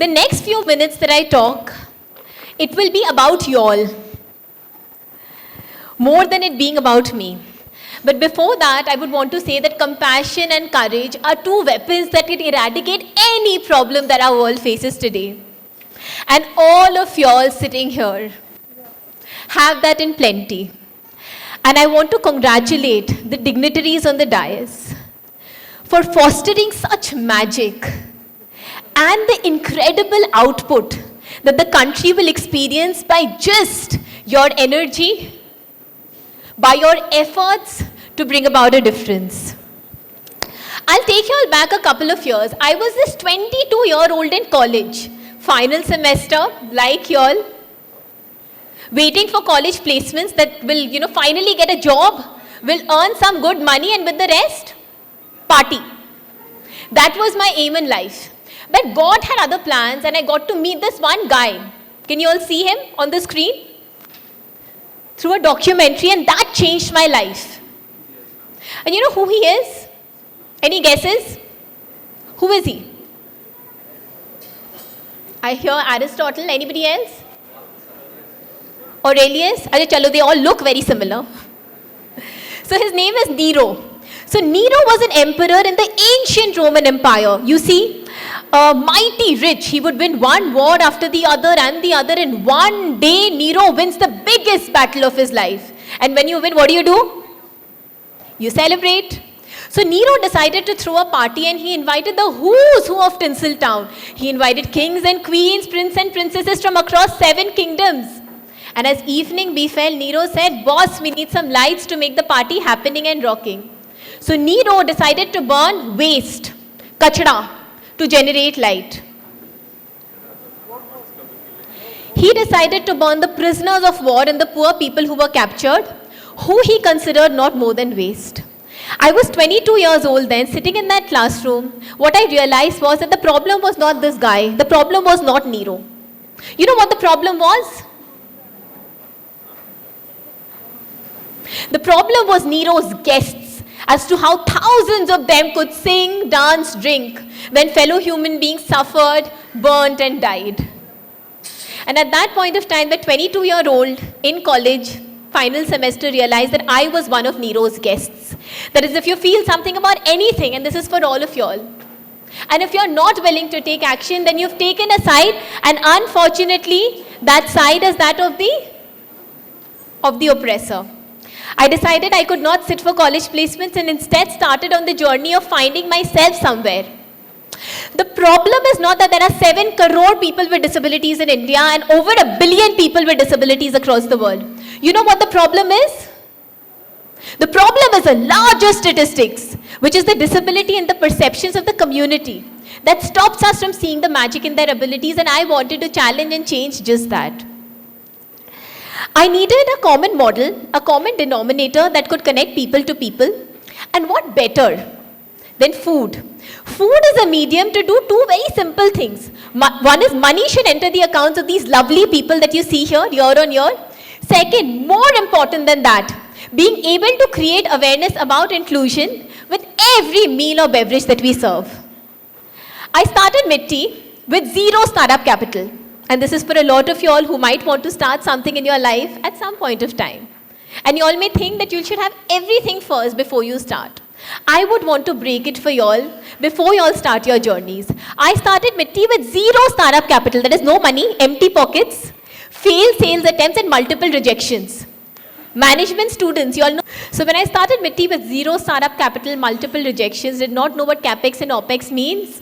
The next few minutes that I talk, it will be about y'all, more than it being about me. But before that, I would want to say that compassion and courage are two weapons that can eradicate any problem that our world faces today. And all of y'all sitting here have that in plenty. And I want to congratulate the dignitaries on the dais for fostering such magic and the incredible output that the country will experience by just your energy, by your efforts to bring about a difference. I'll take you all back a couple of years. I was this 22-year-old in college, final semester, like y'all, waiting for college placements that will, finally get a job, will earn some good money, and with the rest, party. That was my aim in life. But God had other plans, and I got to meet this one guy. Can you all see him on the screen? Through a documentary, and that changed my life. And you know who he is? Any guesses? Who is he? I hear Aristotle. Anybody else? Aurelius? Chalo, they all look very similar. So his name is Nero. So Nero was an emperor in the ancient Roman Empire. You see, mighty rich. He would win one war after the other and the other. In one day, Nero wins the biggest battle of his life. And when you win, what do? You celebrate. So Nero decided to throw a party, and he invited the who's who of Tinseltown. He invited kings and queens, princes and princesses from across 7 kingdoms. And as evening befell, Nero said, "Boss, we need some lights to make the party happening and rocking." So Nero decided to burn waste, kachra, to generate light. He decided to burn the prisoners of war and the poor people who were captured, who he considered not more than waste. I was 22 years old then, sitting in that classroom. What I realized was that the problem was not this guy. The problem was not Nero. You know what the problem was? The problem was Nero's guests, as to how thousands of them could sing, dance, drink, when fellow human beings suffered, burnt, and died. And at that point of time, the 22-year-old in college, final semester, realized that I was one of Nero's guests. That is, if you feel something about anything, and this is for all of y'all, and if you're not willing to take action, then you've taken a side, and unfortunately, that side is that of the oppressor. I decided I could not sit for college placements, and instead started on the journey of finding myself somewhere. The problem is not that there are 7 crore people with disabilities in India and over 1 billion people with disabilities across the world. You know what the problem is? The problem is a larger statistics, which is the disability and the perceptions of the community that stops us from seeing the magic in their abilities, and I wanted to challenge and change just that. I needed a common model, a common denominator that could connect people to people. And what better than food? Food is a medium to do 2 very simple things. One is money should enter the accounts of these lovely people that you see here, year on year. Second, more important than that, being able to create awareness about inclusion with every meal or beverage that we serve. I started Mitti with 0 startup capital. And this is for a lot of y'all who might want to start something in your life at some point of time. And you all may think that you should have everything first before you start. I would want to break it for y'all before y'all start your journeys. I started Mitti with 0 startup capital, that is no money, empty pockets, failed sales attempts and multiple rejections. Management students, you all know. So when I started Mitti with 0 startup capital, multiple rejections, did not know what CapEx and OpEx means.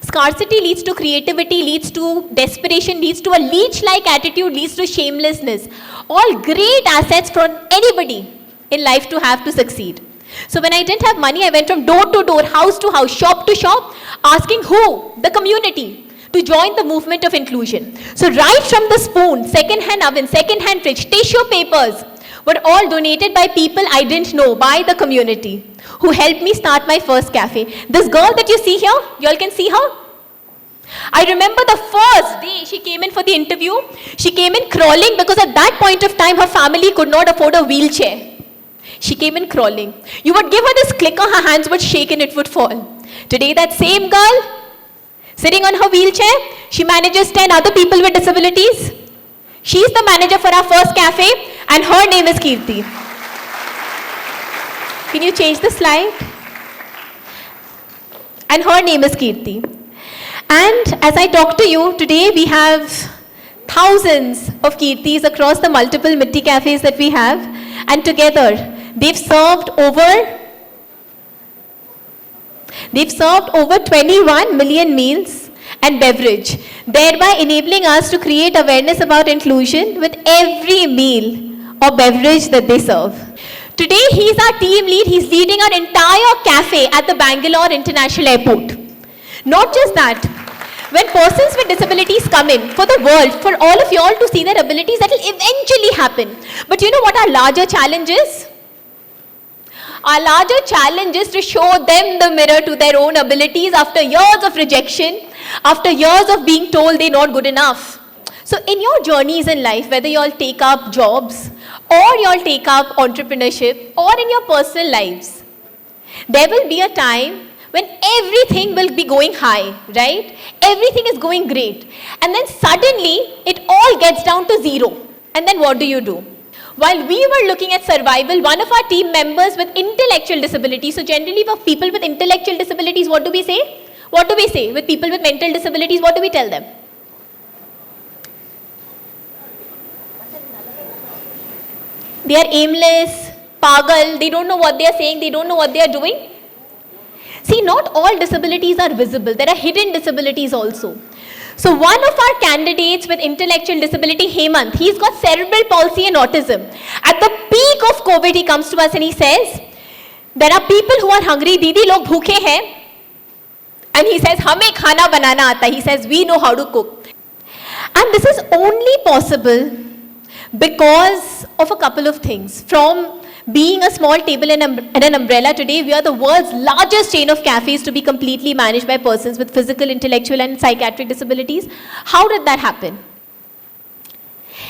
Scarcity leads to creativity, leads to desperation, leads to a leech-like attitude, leads to shamelessness. All great assets for anybody in life to have to succeed. So when I didn't have money, I went from door to door, house to house, shop to shop, asking who? The community, to join the movement of inclusion. So right from the spoon, second-hand oven, second-hand fridge, tissue papers were all donated by people I didn't know, by the community, who helped me start my first cafe. This girl that you see here, you all can see her? I remember the first day she came in for the interview, she came in crawling because at that point of time her family could not afford a wheelchair. She came in crawling. You would give her this clicker, her hands would shake and it would fall. Today that same girl, Sitting on her wheelchair, she manages 10 other people with disabilities. She's the manager for our first cafe, and her name is Kirti. Can you change the slide? And her name is Kirti. And as I talk to you, today we have thousands of Kirtis across the multiple Mitti cafes that we have. And together, they've served over 21 million meals and beverage, thereby enabling us to create awareness about inclusion with every meal or beverage that they serve. Today, he's our team lead. He's leading our entire cafe at the Bangalore International Airport. Not just that, when persons with disabilities come in, for the world, for all of you all to see their abilities, that will eventually happen. But you know what our larger challenge is? Our larger challenge is to show them the mirror to their own abilities after years of rejection, after years of being told they're not good enough. So in your journeys in life, whether you all take up jobs, or you all take up entrepreneurship, or in your personal lives, there will be a time when everything will be going high, right? Everything is going great. And then suddenly, it all gets down to zero. And then what do? While we were looking at survival, one of our team members with intellectual disabilities, so generally for people with intellectual disabilities, what do we say? What do we say? With people with mental disabilities, what do we tell them? They are aimless, pagal, they don't know what they are saying, they don't know what they are doing. See, not all disabilities are visible. There are hidden disabilities also. So one of our candidates with intellectual disability, Hemant, he's got cerebral palsy and autism. At the peak of COVID, he comes to us and he says, there are people who are hungry, Didi, log bhukhe hain. And he says, hame khana banana aata. He says, we know how to cook. And this is only possible because of a couple of things. From being a small table and an umbrella, today we are the world's largest chain of cafes to be completely managed by persons with physical, intellectual and psychiatric disabilities. How did that happen?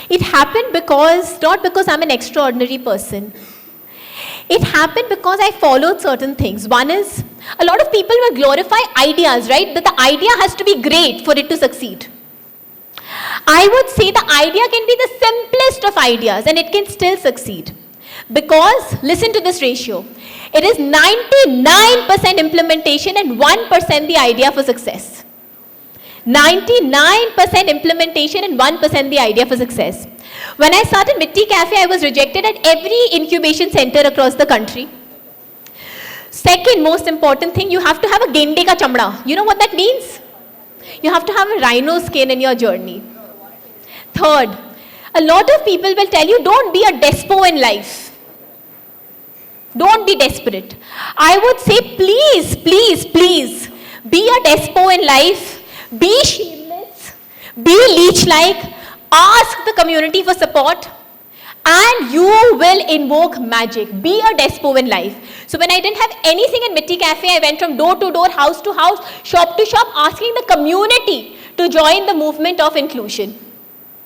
It happened not because I'm an extraordinary person. It happened because I followed certain things. One is, a lot of people will glorify ideas, right? That the idea has to be great for it to succeed. I would say the idea can be the simplest of ideas and it can still succeed. Because, listen to this ratio, it is 99% implementation and 1% the idea for success. 99% implementation and 1% the idea for success. When I started Mitti Cafe, I was rejected at every incubation center across the country. Second most important thing, you have to have a gende ka chamda. You know what that means? You have to have a rhino skin in your journey. Third, a lot of people will tell you, don't be a despo in life. Don't be desperate. I would say, please, please, please, be a despo in life. Be shameless. Be leech-like. Ask the community for support. And you will invoke magic. Be a despo in life. So when I didn't have anything in Mitti Cafe, I went from door to door, house to house, shop to shop, asking the community to join the movement of inclusion.